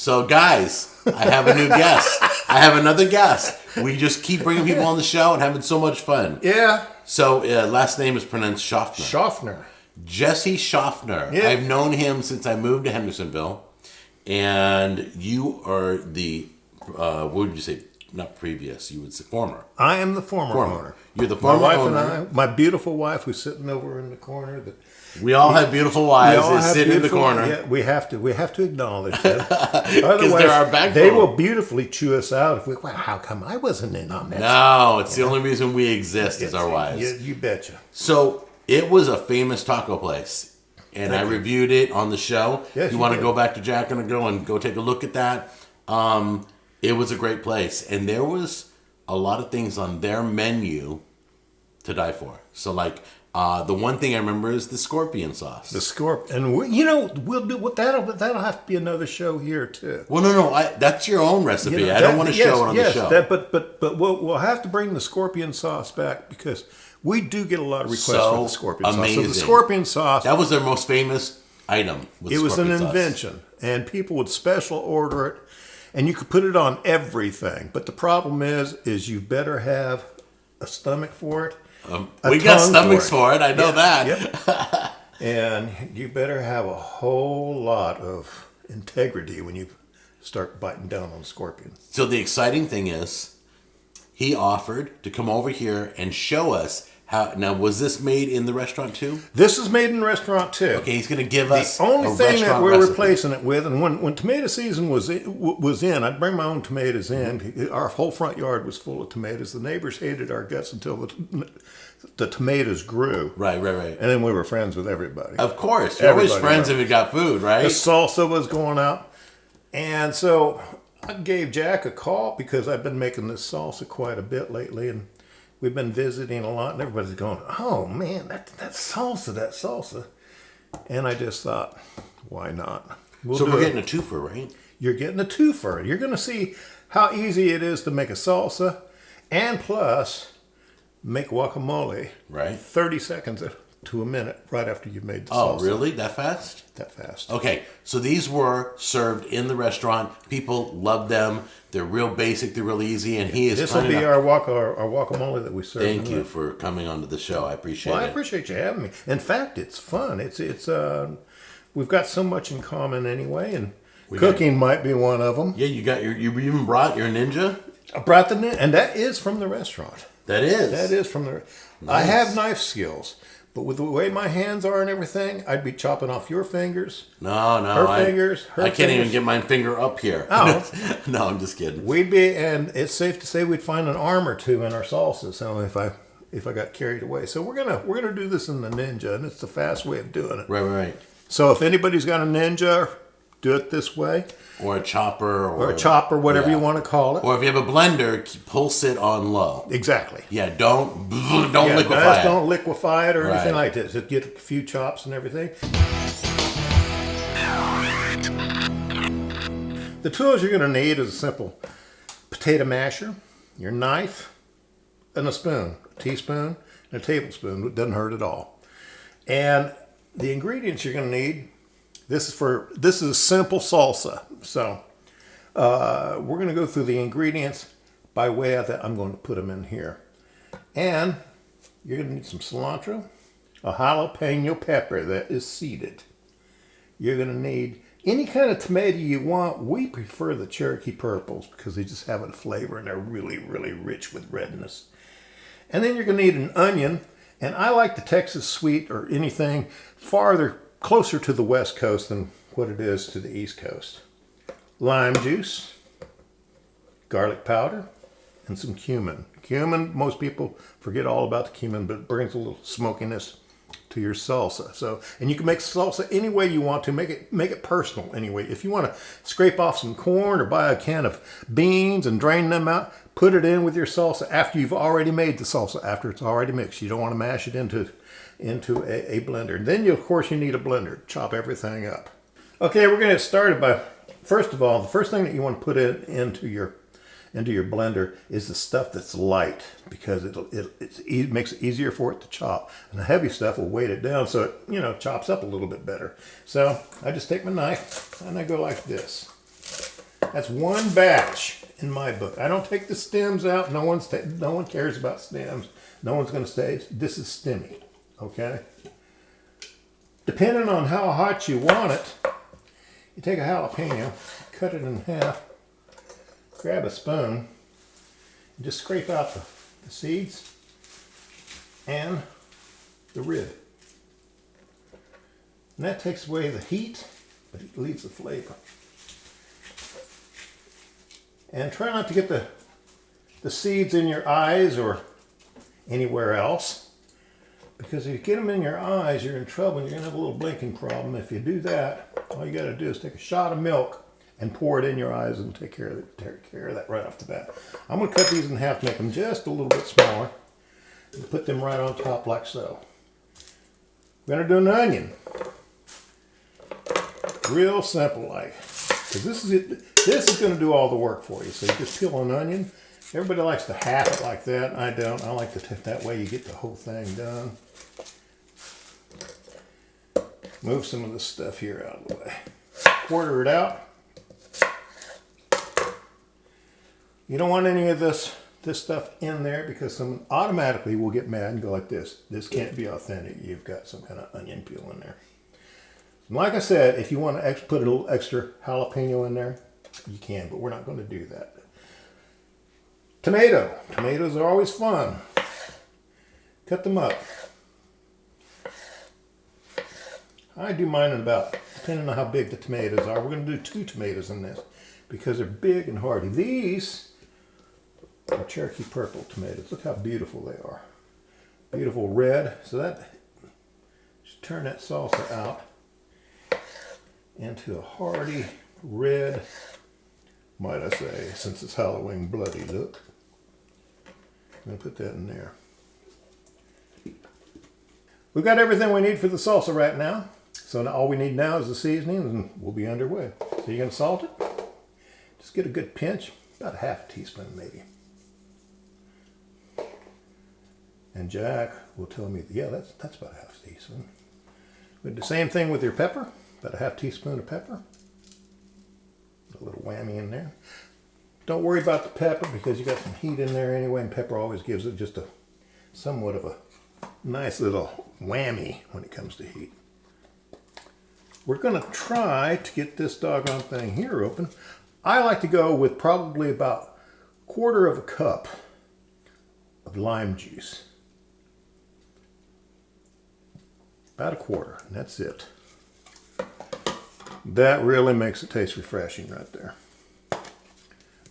So, guys, I have a new guest. I have another guest. We just keep bringing people on the show and having so much fun. Yeah. So, last name is pronounced Schaffner. Schaffner. Jesse Schaffner. Yeah. I've known him since I moved to Hendersonville. And you are the, what would you say? Not previous. You would say former. I am the former owner. You're the former owner. My wife and I, my beautiful wife who's sitting over in the corner. We all have beautiful wives that sit in the corner. Yeah, we have to acknowledge that. Because they're our backbone. They will beautifully chew us out if we. Well, how come I wasn't in on that? No, it's the only reason we exist is our wives. You betcha. So it was a famous taco place, and I reviewed it on the show. Yes, you want to go back to Jack and go take a look at that. It was a great place, and there was a lot of things on their menu to die for. So like. The one thing I remember is the scorpion sauce. The scorpion, and we'll do what that'll have to be another show here too. Well, no, that's your own recipe. I don't want to show it on the show. But we'll have to bring the scorpion sauce back because we do get a lot of requests for the scorpion sauce. So the scorpion sauce, that was their most famous item. It was an invention, and people would special order it, and you could put it on everything. But the problem is you better have a stomach for it. We got stomachs for it. I know that. Yep. And you better have a whole lot of integrity when you start biting down on scorpion. So the exciting thing is, he offered to come over here and show us how. Now, was this made in the restaurant too? This is made in the restaurant too. Okay, he's going to give us the only thing that we're recipe. replacing it with. And when tomato season was in, I'd bring my own tomatoes in. Our whole front yard was full of tomatoes. The neighbors hated our guts until the tomatoes grew. Right. And then we were friends with everybody. Of course, you're always friends if you got food, right? The salsa was going out, and so I gave Jack a call because I've been making this salsa quite a bit lately, and we've been visiting a lot, and everybody's going, "Oh man, that salsa," and I just thought, why not? We're getting a twofer, right? You're getting a twofer. You're going to see how easy it is to make a salsa, and plus make guacamole. Right. 30 seconds to a minute right after you've made the salsa. Oh, really? That fast? That fast. Okay, so these were served in the restaurant. People love them. They're real basic. They're real easy. And he is. This will be our guacamole that we serve. Thank you for coming onto the show. I appreciate it. Well, I appreciate you having me. In fact, it's fun. It's we've got so much in common anyway, and cooking might be one of them. Yeah, you even brought your Ninja. I brought the Ninja, and that is from the restaurant. That is from the. Nice. I have knife skills. But with the way my hands are and everything, I'd be chopping off your fingers. No, her fingers. I can't even get my finger up here. Oh, no, I'm just kidding. And it's safe to say we'd find an arm or two in our salsa. So if I got carried away, so we're gonna do this in the Ninja, and it's the fast way of doing it. Right. So if anybody's got a Ninja, do it this way. Or a chopper. Or a chopper, whatever you want to call it. Or if you have a blender, pulse it on low. Exactly. Yeah, don't liquefy it. Don't liquefy it or anything like this. Just get a few chops and everything. The tools you're going to need is a simple potato masher, your knife, and a spoon. A teaspoon and a tablespoon. It doesn't hurt at all. And the ingredients you're going to need, this is a simple salsa. So we're going to go through the ingredients by way of that. I'm going to put them in here. And you're going to need some cilantro, a jalapeno pepper that is seeded. You're going to need any kind of tomato you want. We prefer the Cherokee purples because they just have a flavor and they're really, really rich with redness. And then you're going to need an onion. And I like the Texas sweet or anything closer to the West Coast than what it is to the East Coast. Lime juice, garlic powder, and some cumin. Cumin, most people forget all about the cumin, but it brings a little smokiness to your salsa. So, and you can make salsa any way you want to. Make it personal anyway. If you want to scrape off some corn or buy a can of beans and drain them out, put it in with your salsa after you've already made the salsa, after it's already mixed. You don't want to mash it into a blender. And then of course you need a blender. Chop everything up. Okay, we're going to get started by, first of all, the first thing that you want to put into your blender is the stuff that's light, because it makes it easier for it to chop. And the heavy stuff will weight it down so it chops up a little bit better. So I just take my knife and I go like this. That's one batch in my book. I don't take the stems out. No one cares about stems. No one's going to say this is stemmy. Okay. Depending on how hot you want it, you take a jalapeno, cut it in half, grab a spoon, and just scrape out the seeds and the rib. And that takes away the heat, but it leaves the flavor. And try not to get the seeds in your eyes or anywhere else, because if you get them in your eyes, you're in trouble and you're going to have a little blinking problem. If you do that, all you got to do is take a shot of milk and pour it in your eyes and take care of that right off the bat. I'm going to cut these in half, make them just a little bit smaller, and put them right on top like so. We're going to do an onion. Real simple like. Because this is going to do all the work for you. So you just peel an onion. Everybody likes to half it like that. I don't. I like to that way you get the whole thing done. Move some of this stuff here out of the way. Quarter it out. You don't want any of this stuff in there because someone automatically will get mad and go like this. This can't be authentic. You've got some kind of onion peel in there. Like I said, if you want to put a little extra jalapeno in there, you can, but we're not going to do that. Tomato. Tomatoes are always fun. Cut them up. I do mine in about, depending on how big the tomatoes are, we're going to do 2 tomatoes in this because they're big and hearty. These are Cherokee purple tomatoes. Look how beautiful they are. Beautiful red. So that should turn that salsa out into a hearty red, might I say, since it's Halloween bloody look. I'm going to put that in there. We've got everything we need for the salsa right now. So now all we need now is the seasoning and we'll be underway. So you're going to salt it. Just get a good pinch, about a half a teaspoon maybe. And Jack will tell me, yeah, that's about a half a teaspoon. We do the same thing with your pepper. About a half teaspoon of pepper. A little whammy in there. Don't worry about the pepper because you got some heat in there anyway, and pepper always gives it just somewhat of a nice little whammy when it comes to heat. We're going to try to get this doggone thing here open. I like to go with probably about 1/4 cup of lime juice. About 1/4, and that's it. That really makes it taste refreshing right there.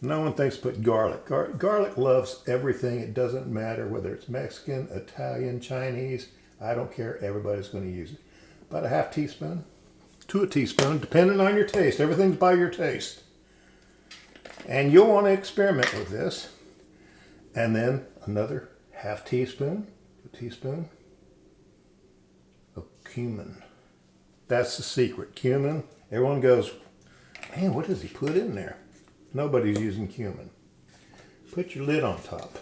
No one thinks to put garlic. Garlic loves everything. It doesn't matter whether it's Mexican, Italian, Chinese. I don't care. Everybody's going to use it. About a half teaspoon to a teaspoon, depending on your taste. Everything's by your taste. And you'll want to experiment with this. And then another half teaspoon, a teaspoon of cumin. That's the secret. Cumin. Everyone goes, man, what does he put in there? Nobody's using cumin. Put your lid on top.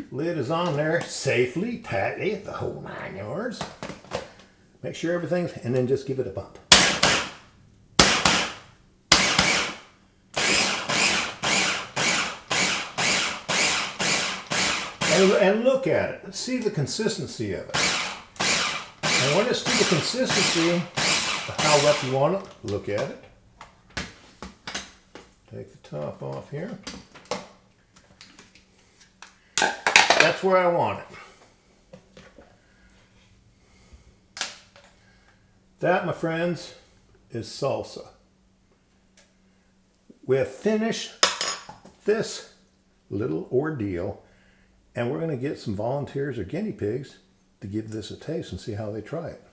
Lid is on there safely, tightly, the whole 9 yards. Make sure everything's, and then just give it a bump. And look at it. See the consistency of it. And when it's to the consistency of how rough you want it, look at it. Take the top off here. That's where I want it. That, my friends, is salsa. We have finished this little ordeal, and we're going to get some volunteers or guinea pigs to give this a taste and see how they try it.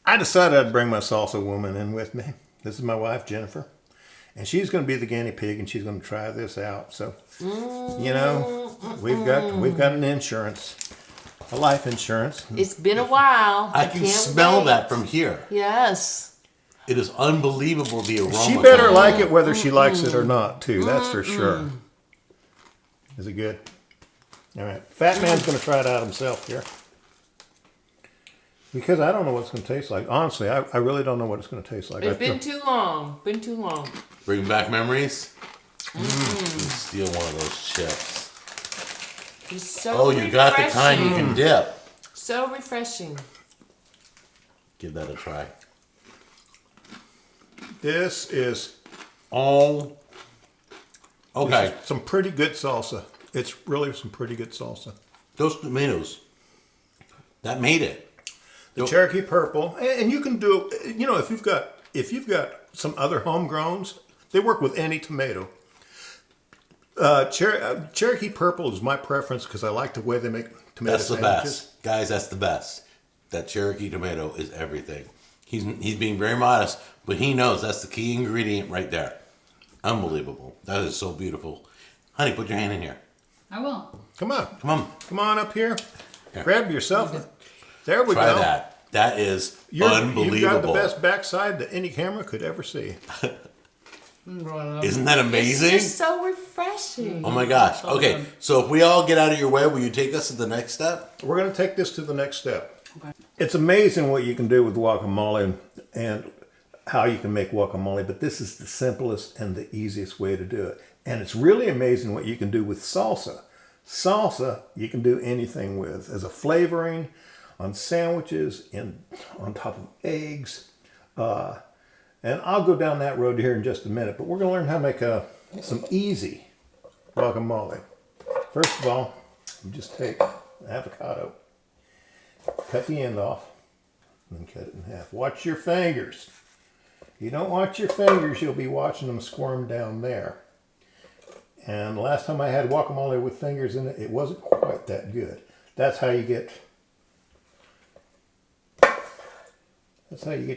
I decided I'd bring my salsa woman in with me. This is my wife, Jennifer. And she's going to be the guinea pig, and she's going to try this out. So, you know, we've got an insurance, a life insurance. It's been a while. I can smell that from here. Yes. It is unbelievable, the aroma. She better like it whether she likes it or not, too. That's for sure. Is it good? All right. Fat Man's going to try it out himself here. Because I don't know what it's going to taste like. Honestly, I really don't know what it's going to taste like. It's been too long. Been too long. Bring back memories. Steal one of those chips. It's so Oh, you got the kind you can dip. So refreshing. Give that a try. This is Oh. Okay. some pretty good salsa. It's really some pretty good salsa. Those tomatoes. That made it. The Cherokee Purple, and you can do, you know, if you've got some other homegrowns, they work with any tomato. Cherokee Purple is my preference because I like the way they make tomato That's the sandwiches. best. Guys, that's the best. That Cherokee tomato is everything. He's being very modest, but he knows that's the key ingredient right there. Unbelievable. That is so beautiful. Honey, put your hand in here. I will. Come on. Come on. Up here. Here. Grab yourself. There we Try go. that. That is You've unbelievable. got the best backside that any camera could ever see. Isn't that amazing? It's just so refreshing. Oh my gosh. Okay, so if we all get out of your way, will you take us to the next step? We're going to take this to the next step. Okay. It's amazing what you can do with guacamole and how you can make guacamole, but this is the simplest and the easiest way to do it. And it's really amazing what you can do with salsa. Salsa, you can do anything with as a flavoring on sandwiches and on top of eggs. And I'll go down that road here in just a minute, but we're going to learn how to make some easy guacamole. First of all, you just take an avocado, cut the end off, and then cut it in half. Watch your fingers. If you don't watch your fingers, you'll be watching them squirm down there. And the last time I had guacamole with fingers in it, it wasn't quite that good. That's how you get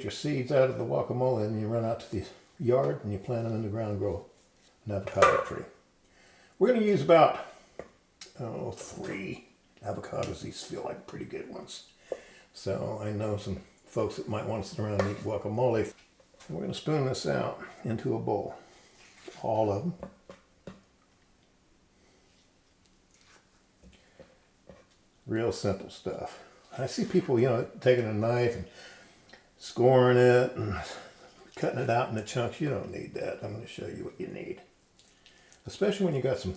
your seeds out of the guacamole, and you run out to the yard and you plant them in the ground and grow an avocado tree. We're going to use about 3 avocados. These feel like pretty good ones. So I know some folks that might want to sit around and eat guacamole. We're going to spoon this out into a bowl. All of them. Real simple stuff. I see people, taking a knife and scoring it and cutting it out into chunks. You don't need that. I'm going to show you what you need. Especially when you got some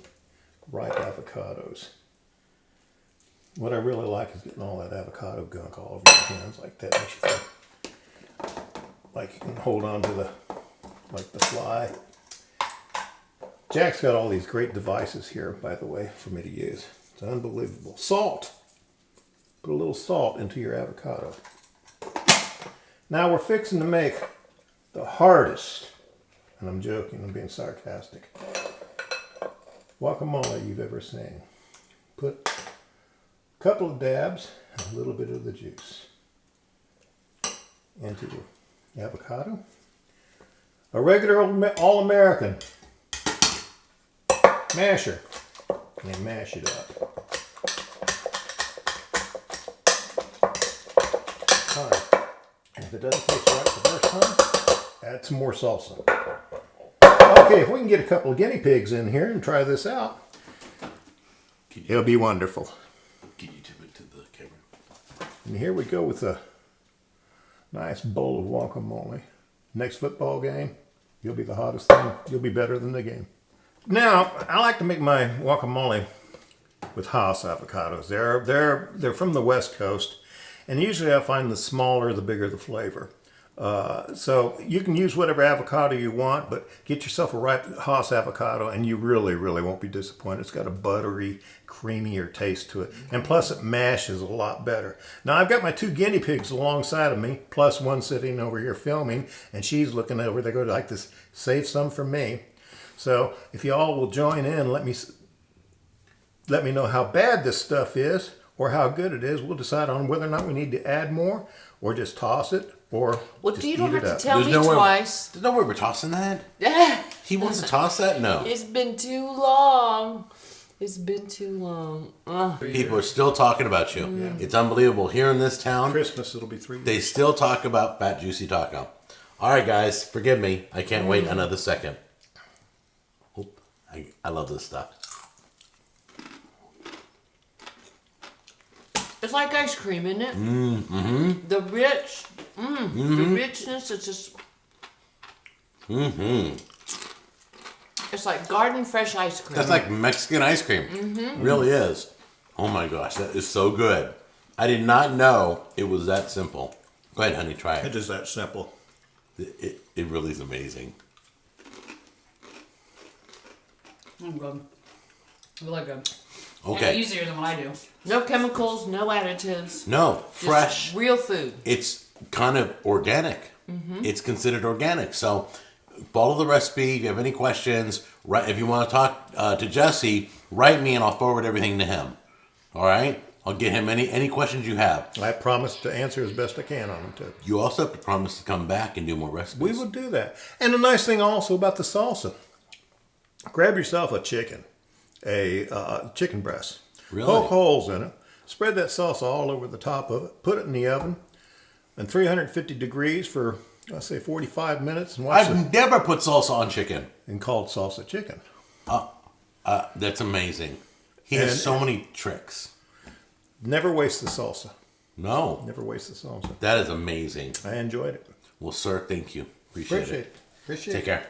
ripe avocados. What I really like is getting all that avocado gunk all over your hands like that. Makes you feel like you can hold on to the fly. Jack's got all these great devices here, by the way, for me to use. It's unbelievable. Salt. Put a little salt into your avocado. Now we're fixing to make the hardest, and I'm joking, I'm being sarcastic, guacamole you've ever seen. Put a couple of dabs and a little bit of the juice into your avocado. A regular all-American masher, and then mash it up. And if it doesn't taste right the first time, add some more salsa. Okay, if we can get a couple of guinea pigs in here and try this out, it'll be wonderful. Can you tip it to the camera? And here we go with a nice bowl of guacamole. Next football game, you'll be the hottest thing. You'll be better than the game. Now, I like to make my guacamole with Hass avocados. They're from the West Coast. And usually I find the smaller, the bigger the flavor. So you can use whatever avocado you want, but get yourself a ripe Hass avocado and you really, really won't be disappointed. It's got a buttery, creamier taste to it. And plus it mashes a lot better. Now I've got my 2 guinea pigs alongside of me, plus one sitting over here filming, and she's looking over. They're going to like to save some for me. So if you all will join in, let me know how bad this stuff is, or how good it is. We'll decide on whether or not we need to add more, or just toss it, or just you eat don't it have up. to tell me There's no way- twice. There's no way we're tossing that. He wants to toss that? No. It's been too long. It's been too long. Ugh. People are still talking about you. Yeah. It's unbelievable. Here in this town, Christmas, it'll be 3 they still talk about Fat Juicy Taco. All right, guys, forgive me. I can't wait another second. Oop, I love this stuff. It's like ice cream, isn't it? Mm-hmm. The the richness is just. Mm-hmm. It's like garden fresh ice cream. That's like Mexican ice cream. Mm-hmm. Really is. Oh my gosh, that is so good. I did not know it was that simple. Go ahead, honey, try It it. is that simple. It really is amazing. Good. Really good. Okay. And easier than what I do. No chemicals, no additives. No, Just fresh. real food. It's kind of organic. It's considered organic. So follow the recipe. If you have any questions, if you want to talk to Jesse, write me and I'll forward everything to him. All right? I'll get him any questions you have. I promise to answer as best I can on them too. You also have to promise to come back and do more recipes. We will do that. And the nice thing also about the salsa, grab yourself a chicken, chicken breast. Really? Poke holes in it. Spread that salsa all over the top of it. Put it in the oven at 350 degrees for, let's say, 45 minutes. And watch it. I've never put salsa on chicken. And called salsa chicken. That's amazing. He has And- so many tricks. Never waste the salsa. No, Never waste the salsa. that is amazing. I enjoyed it. Well, sir, thank you. Appreciate it. Appreciate it. Take care.